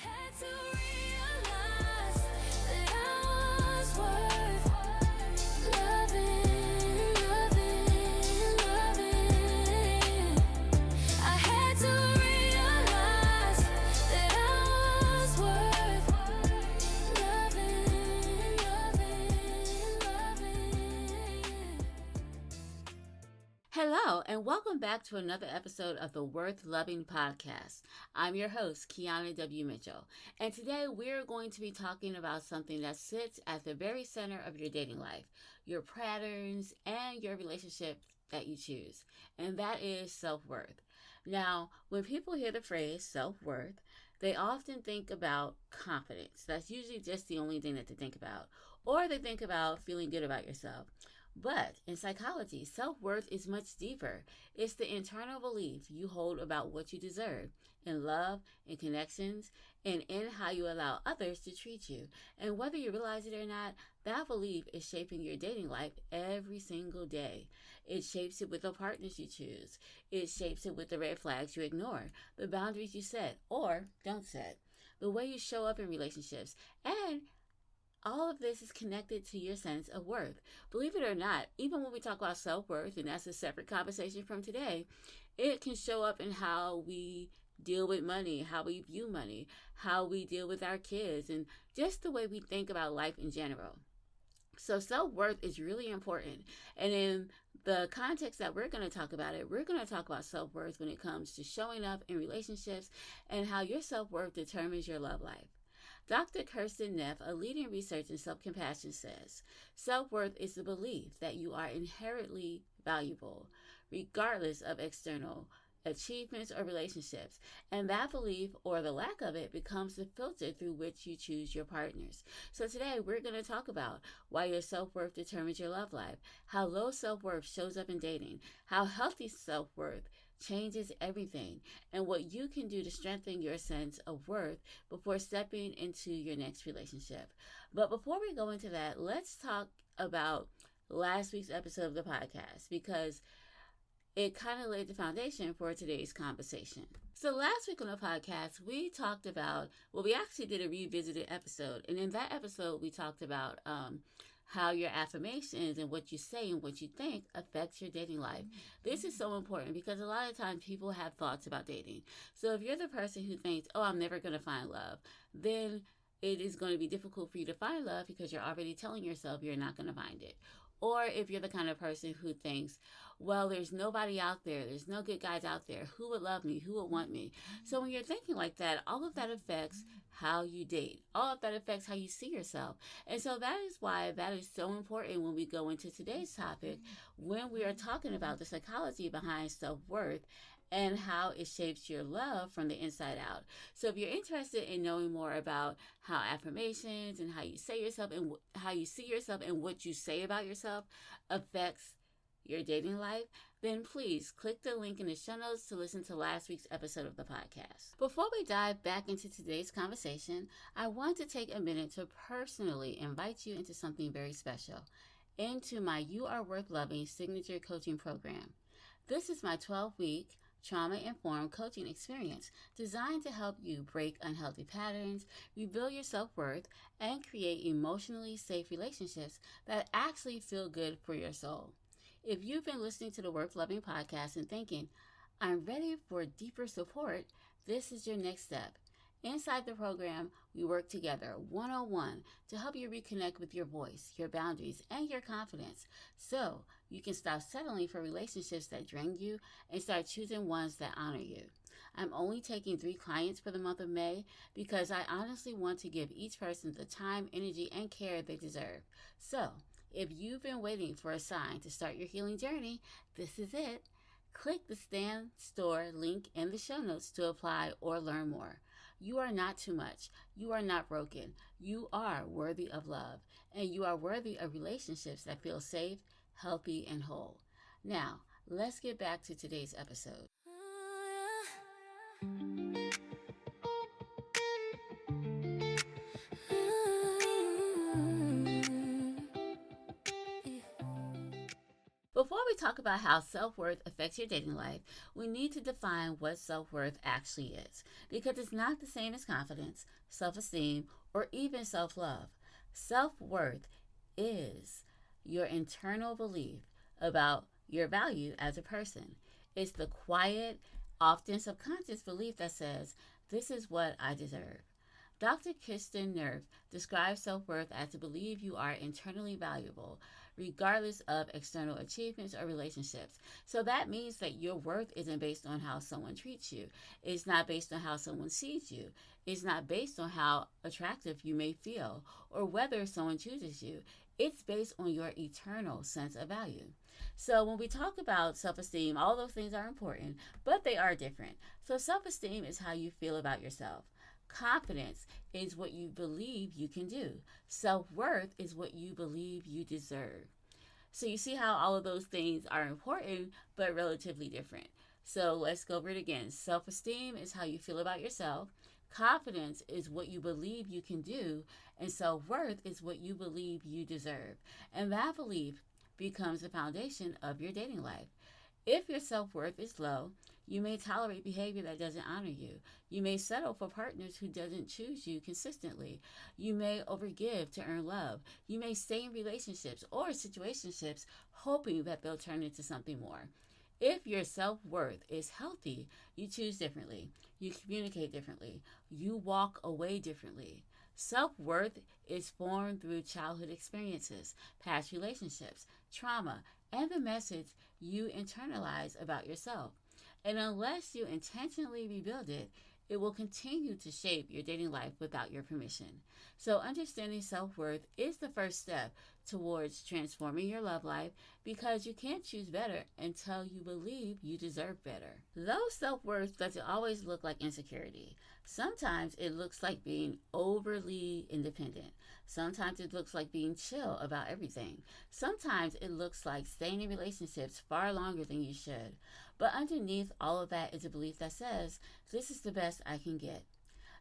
had to realize that I was worth loving, loving, loving. I had to realize that I was worth loving, loving, loving. Hello, and welcome back to another episode of the Worth Loving Podcast. I'm your host, Keana W. Mitchell, and today we're going to be talking about something that sits at the very center of your dating life, your patterns, and your relationship that you choose, and that is self-worth. Now, when people hear the phrase self-worth, they often think about confidence. That's usually just the only thing that they think about, or they think about feeling good about yourself. But in psychology, self-worth is much deeper. It's the internal belief you hold about what you deserve in love, in connections, and in how you allow others to treat you. And whether you realize it or not, that belief is shaping your dating life every single day. It shapes it with the partners you choose. It shapes it with the red flags you ignore, the boundaries you set or don't set, the way you show up in relationships, and all of this is connected to your sense of worth. Believe it or not, even when we talk about self-worth, and that's a separate conversation from today, it can show up in how we deal with money, how we view money, how we deal with our kids, and just the way we think about life in general. So self-worth is really important. And in the context that we're going to talk about it, we're going to talk about self-worth when it comes to showing up in relationships and how your self-worth determines your love life. Dr. Kirsten Neff, a leading researcher in self-compassion, says, self-worth is the belief that you are inherently valuable, regardless of external achievements or relationships, and that belief or the lack of it becomes the filter through which you choose your partners. So today we're going to talk about why your self-worth determines your love life, how low self-worth shows up in dating, how healthy self-worth changes everything, and what you can do to strengthen your sense of worth before stepping into your next relationship. But before we go into that, let's talk about last week's episode of the podcast, because it kind of laid the foundation for today's conversation. So last week on the podcast, we talked about, we actually did a revisited episode. And in that episode, we talked about how your affirmations and what you say and what you think affects your dating life. This is so important because a lot of times people have thoughts about dating. So if you're the person who thinks, oh, I'm never going to find love, then it is going to be difficult for you to find love because you're already telling yourself you're not going to find it. Or if you're the kind of person who thinks, well, there's nobody out there, there's no good guys out there, who would love me, who would want me? So when you're thinking like that, all of that affects how you date. All of that affects how you see yourself. And so that is why that is so important when we go into today's topic, when we are talking about the psychology behind self-worth and how it shapes your love from the inside out. So if you're interested in knowing more about how affirmations and how you say yourself and how you see yourself and what you say about yourself affects your dating life, then please click the link in the show notes to listen to last week's episode of the podcast. Before we dive back into today's conversation, I want to take a minute to personally invite you into something very special, into my You Are Worth Loving signature coaching program. This is my 12-week trauma-informed coaching experience designed to help you break unhealthy patterns, rebuild your self-worth, and create emotionally safe relationships that actually feel good for your soul. If you've been listening to the Worth Loving podcast and thinking, I'm ready for deeper support, this is your next step. Inside the program, we work together one-on-one to help you reconnect with your voice, your boundaries, and your confidence so you can stop settling for relationships that drain you and start choosing ones that honor you. I'm only taking 3 clients for the month of May because I honestly want to give each person the time, energy, and care they deserve. So, if you've been waiting for a sign to start your healing journey, this is it. Click the Stan Store link in the show notes to apply or learn more. You are not too much. You are not broken. You are worthy of love, and you are worthy of relationships that feel safe, healthy, and whole. Now, let's get back to today's episode. Before we talk about how self-worth affects your dating life, we need to define what self-worth actually is, because it's not the same as confidence, self-esteem, or even self-love. Self-worth is your internal belief about your value as a person. It's the quiet, often subconscious belief that says, this is what I deserve. Dr. Kirsten Nerf describes self-worth as to believe you are internally valuable, regardless of external achievements or relationships. So that means that your worth isn't based on how someone treats you. It's not based on how someone sees you. It's not based on how attractive you may feel or whether someone chooses you. It's based on your eternal sense of value. So when we talk about self-esteem, all those things are important, but they are different. So self-esteem is how you feel about yourself. Confidence is what you believe you can do. Self-worth is what you believe you deserve. So you see how all of those things are important, but relatively different. So let's go over it again. Self-esteem is how you feel about yourself. Confidence is what you believe you can do. And self-worth is what you believe you deserve. And that belief becomes the foundation of your dating life. If your self-worth is low, you may tolerate behavior that doesn't honor you. You may settle for partners who doesn't choose you consistently. You may overgive to earn love. You may stay in relationships or situationships hoping that they'll turn into something more. If your self-worth is healthy, you choose differently. You communicate differently. You walk away differently. Self-worth is formed through childhood experiences, past relationships, trauma, and the message you internalize about yourself. And unless you intentionally rebuild it, it will continue to shape your dating life without your permission. So understanding self-worth is the first step towards transforming your love life, because you can't choose better until you believe you deserve better. Though self-worth doesn't always look like insecurity, sometimes it looks like being overly independent. Sometimes it looks like being chill about everything. Sometimes it looks like staying in relationships far longer than you should. But underneath all of that is a belief that says, this is the best I can get.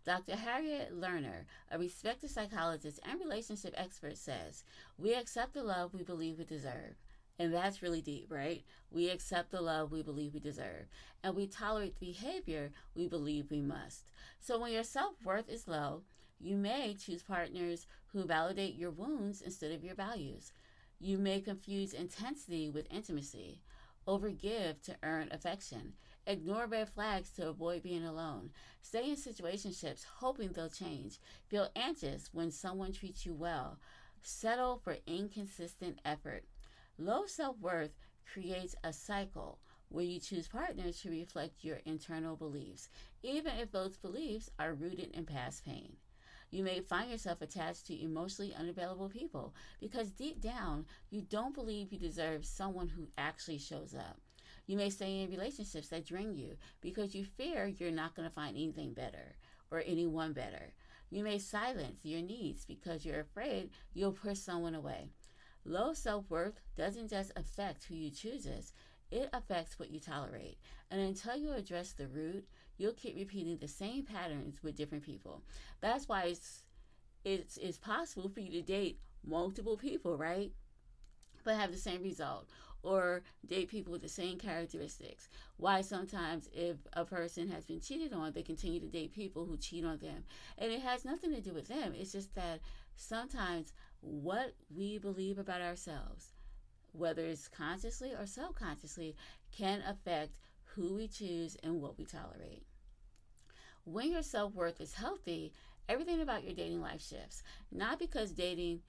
Dr. Harriet Lerner, a respected psychologist and relationship expert, says, we accept the love we believe we deserve. And that's really deep, right? We accept the love we believe we deserve. And we tolerate the behavior we believe we must. So when your self-worth is low, you may choose partners who validate your wounds instead of your values. You may confuse intensity with intimacy, overgive to earn affection, ignore red flags to avoid being alone, stay in situationships hoping they'll change, feel anxious when someone treats you well, settle for inconsistent effort. Low self-worth creates a cycle where you choose partners to reflect your internal beliefs, even if those beliefs are rooted in past pain. You may find yourself attached to emotionally unavailable people because deep down, you don't believe you deserve someone who actually shows up. You may stay in relationships that drain you because you fear you're not going to find anything better or anyone better. You may silence your needs because you're afraid you'll push someone away. Low self-worth doesn't just affect who you choose, it affects what you tolerate. And until you address the root, you'll keep repeating the same patterns with different people. That's why it's possible for you to date multiple people, right? But have the same result, or date people with the same characteristics. Why sometimes if a person has been cheated on, they continue to date people who cheat on them. And it has nothing to do with them. It's just that sometimes what we believe about ourselves, whether it's consciously or subconsciously, can affect who we choose and what we tolerate. When your self-worth is healthy, everything about your dating life shifts. Not because dating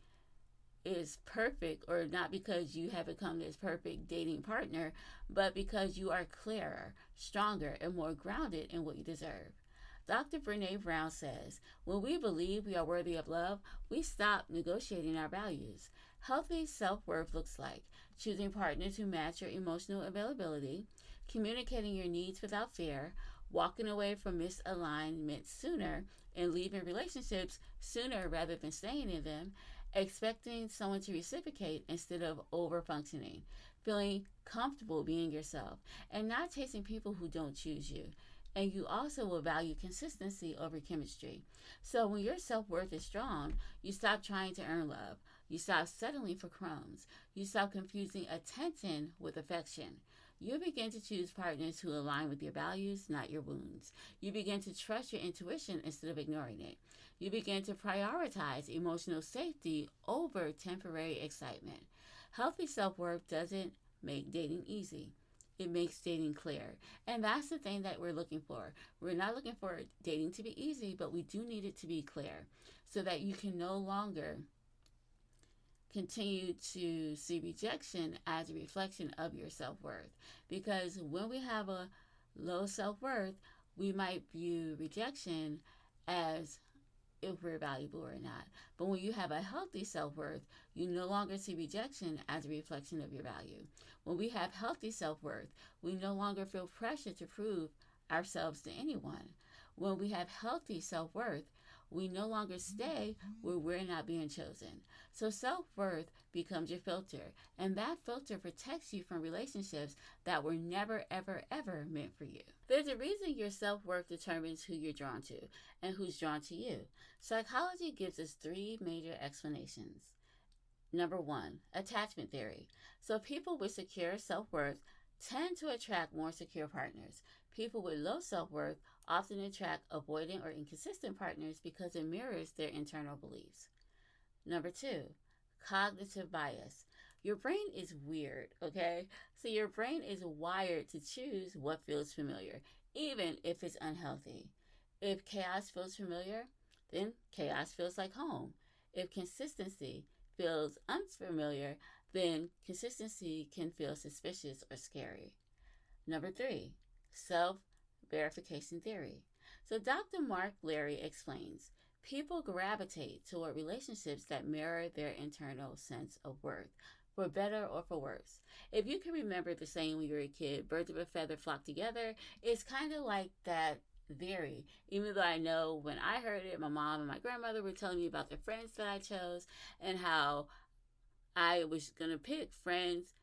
is perfect or not because you have become this perfect dating partner, but because you are clearer, stronger, and more grounded in what you deserve. Dr. Brene Brown says, when we believe we are worthy of love, we stop negotiating our values. Healthy self-worth looks like choosing partners who match your emotional availability, communicating your needs without fear, walking away from misalignment sooner, and leaving relationships sooner rather than staying in them, expecting someone to reciprocate instead of over-functioning, feeling comfortable being yourself, and not chasing people who don't choose you. And you also will value consistency over chemistry. So when your self-worth is strong, you stop trying to earn love. You stop settling for crumbs. You stop confusing attention with affection. You begin to choose partners who align with your values, not your wounds. You begin to trust your intuition instead of ignoring it. You begin to prioritize emotional safety over temporary excitement. Healthy self worth doesn't make dating easy. It makes dating clear. And that's the thing that we're looking for. We're not looking for dating to be easy, but we do need it to be clear so that you can no longer continue to see rejection as a reflection of your self-worth. Because when we have a low self-worth, we might view rejection as if we're valuable or not. But when you have a healthy self-worth, you no longer see rejection as a reflection of your value. When we have healthy self-worth, we no longer feel pressure to prove ourselves to anyone. When we have healthy self-worth, we no longer stay where we're not being chosen. So self-worth becomes your filter, and that filter protects you from relationships that were never, ever, ever meant for you. There's a reason your self-worth determines who you're drawn to and who's drawn to you. Psychology gives us 3 major explanations. Number 1, attachment theory. So people with secure self-worth tend to attract more secure partners. People with low self-worth often attract avoidant or inconsistent partners because it mirrors their internal beliefs. Number 2, cognitive bias. Your brain is weird, okay? So your brain is wired to choose what feels familiar, even if it's unhealthy. If chaos feels familiar, then chaos feels like home. If consistency feels unfamiliar, then consistency can feel suspicious or scary. Number 3, self-verification theory. So Dr. Mark Larry explains, people gravitate toward relationships that mirror their internal sense of worth, for better or for worse. If you can remember the saying when you were a kid, birds of a feather flock together, it's kind of like that theory. Even though I know when I heard it, my mom and my grandmother were telling me about the friends that I chose and how I was going to pick friends,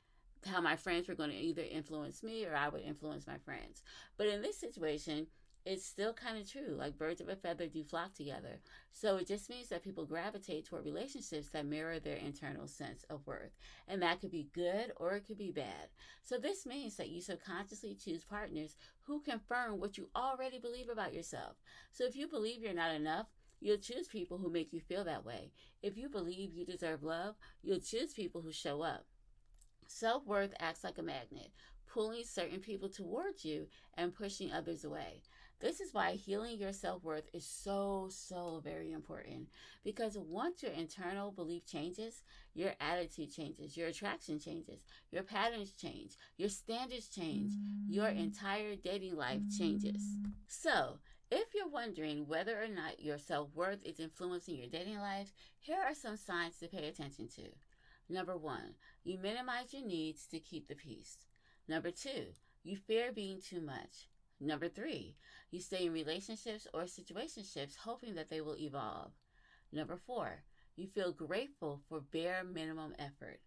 how my friends were going to either influence me or I would influence my friends. But in this situation, it's still kind of true. Like birds of a feather do flock together. So it just means that people gravitate toward relationships that mirror their internal sense of worth. And that could be good or it could be bad. So this means that you subconsciously choose partners who confirm what you already believe about yourself. So if you believe you're not enough, you'll choose people who make you feel that way. If you believe you deserve love, you'll choose people who show up. Self-worth acts like a magnet, pulling certain people towards you and pushing others away. This is why healing your self-worth is so very important. Because once your internal belief changes, your attitude changes, your attraction changes, your patterns change, your standards change, your entire dating life changes. So, if you're wondering whether or not your self-worth is influencing your dating life, here are some signs to pay attention to. Number 1, you minimize your needs to keep the peace. Number 2, you fear being too much. Number 3, you stay in relationships or situationships hoping that they will evolve. Number 4, you feel grateful for bare minimum effort.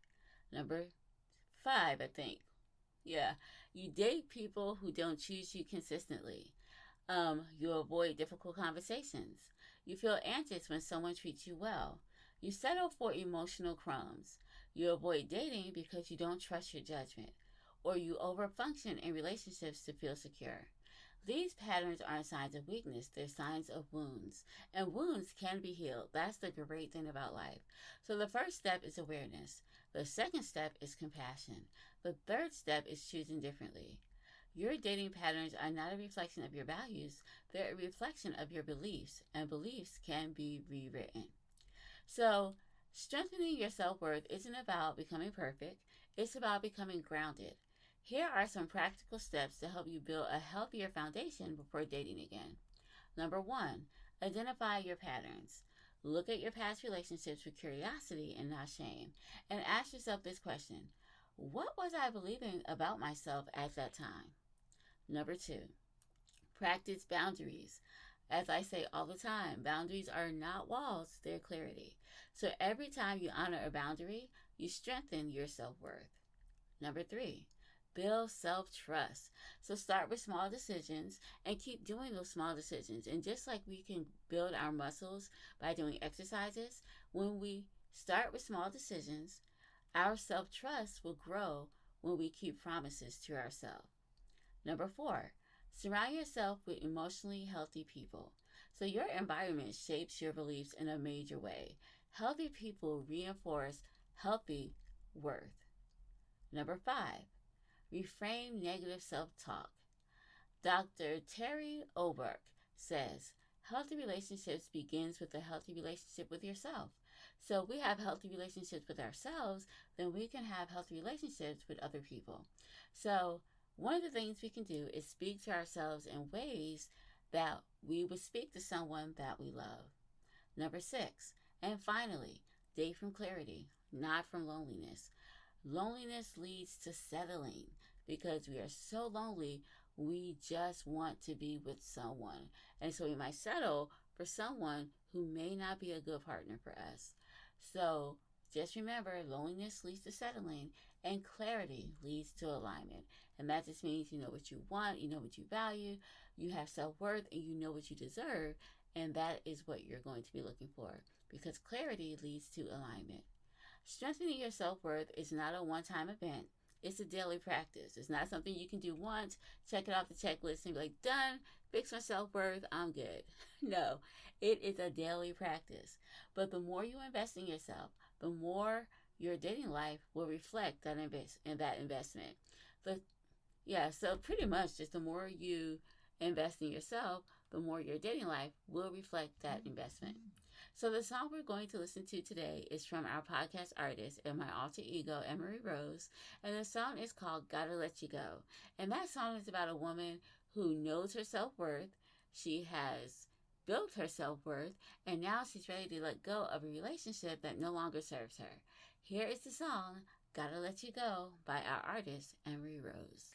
Number 5, I think. Yeah, you date people who don't choose you consistently. You avoid difficult conversations. You feel anxious when someone treats you well. You settle for emotional crumbs. You avoid dating because you don't trust your judgment. Or you overfunction in relationships to feel secure. These patterns aren't signs of weakness, they're signs of wounds. And wounds can be healed. That's the great thing about life. So the first step is awareness. The second step is compassion. The third step is choosing differently. Your dating patterns are not a reflection of your values, they're a reflection of your beliefs, and beliefs can be rewritten. So, strengthening your self-worth isn't about becoming perfect, it's about becoming grounded. Here are some practical steps to help you build a healthier foundation before dating again. Number 1, identify your patterns. Look at your past relationships with curiosity and not shame, and ask yourself this question: what was I believing about myself at that time? Number 2, practice boundaries. As I say all the time, boundaries are not walls, they're clarity. So every time you honor a boundary, you strengthen your self-worth. Number 3, build self-trust. So start with small decisions and keep doing those small decisions. And just like we can build our muscles by doing exercises, when we Start with small decisions. Our self trust will grow when we keep promises to ourselves. Number 4, surround yourself with emotionally healthy people. So, your environment shapes your beliefs in a major way. Healthy people reinforce healthy worth. Number 5, reframe negative self talk. Dr. Terry Oberg says, healthy relationships begins with a healthy relationship with yourself. So if we have healthy relationships with ourselves, then we can have healthy relationships with other people. So one of the things we can do is speak to ourselves in ways that we would speak to someone that we love. Number 6, and finally, date from clarity, not from loneliness. Loneliness leads to settling because we are so lonely, we just want to be with someone. And so we might settle for someone who may not be a good partner for us. So just remember, loneliness leads to settling and clarity leads to alignment. And that just means you know what you want, you know what you value, you have self-worth, and you know what you deserve. And that is what you're going to be looking for because clarity leads to alignment. Strengthening your self-worth is not a one-time event. It's a daily practice. It's not something you can do once, check it off the checklist, and be like, done, fix my self-worth, I'm good. No, it is a daily practice. But the more you invest in yourself, the more your dating life will reflect that investment. So pretty much just the more you invest in yourself, the more your dating life will reflect that investment. So the song we're going to listen to today is from our podcast artist and my alter ego, Emery Rose, and the song is called Gotta Let You Go. And that song is about a woman who knows her self-worth. She has built her self-worth, and now she's ready to let go of a relationship that no longer serves her. Here is the song, Gotta Let You Go, by our artist, Emery Rose.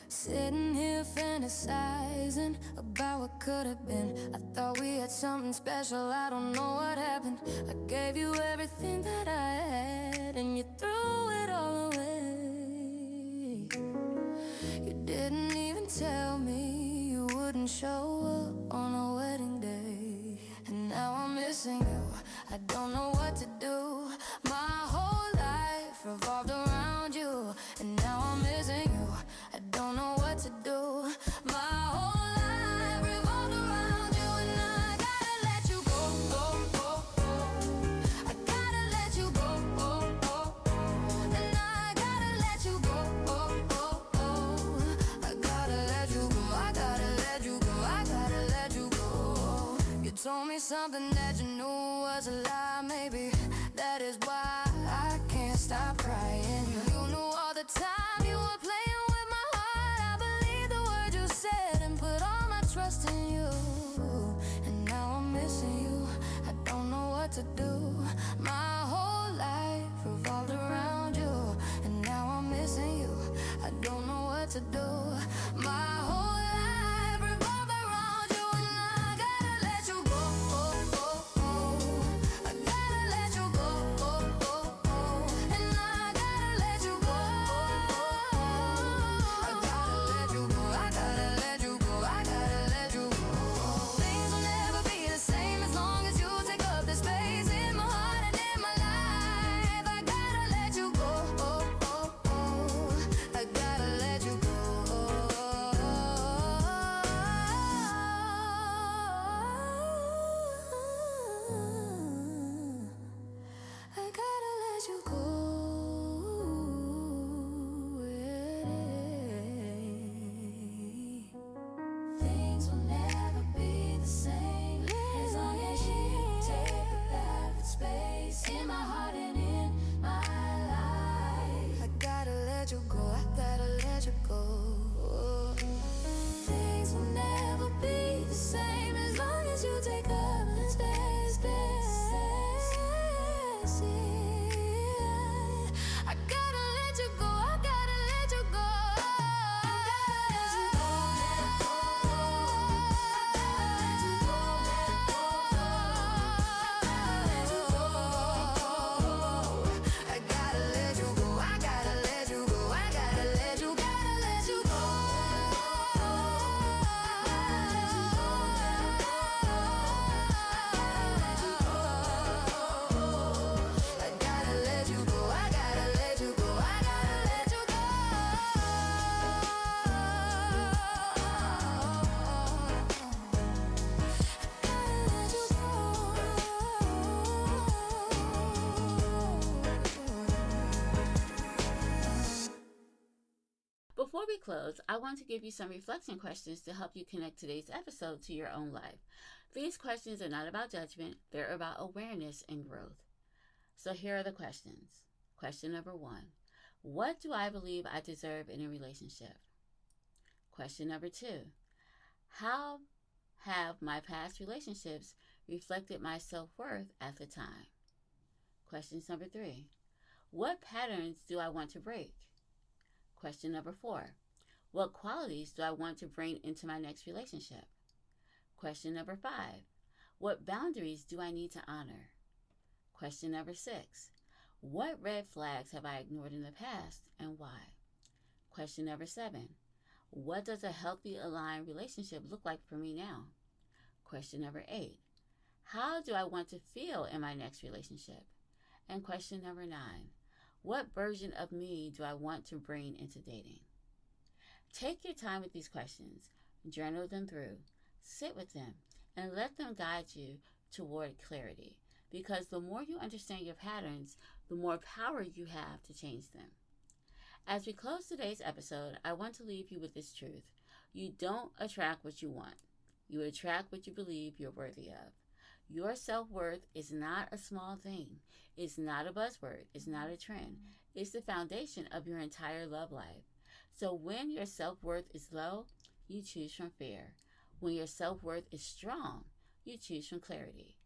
Sitting here fantasizing about what could have been. I thought we had something special, I don't know what happened. I gave you everything that I had, and you threw it all away. You didn't even tell me you wouldn't show up on our wedding day. And now I'm missing you, I don't know what to do. My whole life revolved around you, and now I'm missing you, I don't know what to do. My whole life revolved around you, and I gotta let you go, I gotta let you go, and I gotta let you go, I gotta let you go, I gotta let you go, I gotta let you go. You told me something that you knew was a lie, maybe that is why I can't stop crying. You knew all the time you were playing with my heart. I believed the words you said and put all my trust in you. And now I'm missing you, I don't know what to do. My whole life revolved around you, and now I'm missing you, I don't know what to do. My whole life revolved around you, and I gotta let you go, I gotta let you go, and I gotta let you go, I gotta let you go, I gotta let you go, I gotta let you go. Things will never be the same as long as you take up the space in my heart and in my life. I gotta let you go, I gotta let you go. I gotta let you go. Things will never be the same as long as you take up that space in my heart and in my life. I gotta let you go, I gotta let you go. Things will never be the same as long as you take up the space. I gotta let you go, I gotta let you go. I Before we close, I want to give you some reflection questions to help you connect today's episode to your own life. These questions are not about judgment, they're about awareness and growth. So here are the questions. Question number 1. What do I believe I deserve in a relationship? Question number 2. How have my past relationships reflected my self-worth at the time? Question number 3. What patterns do I want to break? Question number 4. What qualities do I want to bring into my next relationship? Question number 5. What boundaries do I need to honor? Question number 6. What red flags have I ignored in the past and why? Question number 7. What does a healthy, aligned relationship look like for me now? Question number 8. How do I want to feel in my next relationship? And question number 9. What version of me do I want to bring into dating? Take your time with these questions, journal them through, sit with them, and let them guide you toward clarity. Because the more you understand your patterns, the more power you have to change them. As we close today's episode, I want to leave you with this truth. You don't attract what you want. You attract what you believe you're worthy of. Your self-worth is not a small thing. It's not a buzzword. It's not a trend. It's the foundation of your entire love life. So when your self-worth is low, you choose from fear. When your self-worth is strong, you choose from clarity.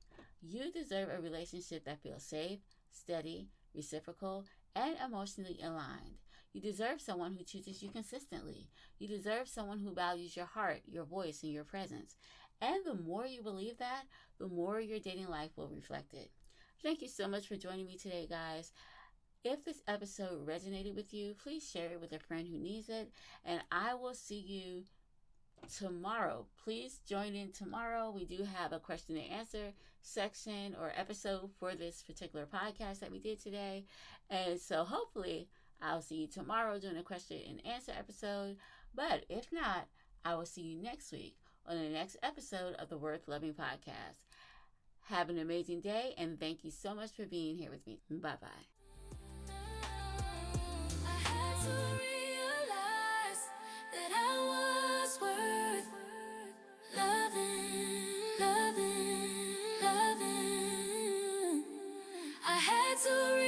You deserve a relationship that feels safe, steady, reciprocal, and emotionally aligned. You deserve someone who chooses you consistently. You deserve someone who values your heart, your voice, and your presence. And the more you believe that, the more your dating life will reflect it. Thank you so much for joining me today, guys. If this episode resonated with you, please share it with a friend who needs it. And I will see you tomorrow. Please join in tomorrow. We do have a question and answer section or episode for this particular podcast that we did today. And so hopefully I'll see you tomorrow doing a question and answer episode. But if not, I will see you next week on the next episode of the Worth Loving Podcast. Have an amazing day, and thank you so much for being here with me. Bye-bye. I had to realize that I was worth loving, loving, loving. I had to realize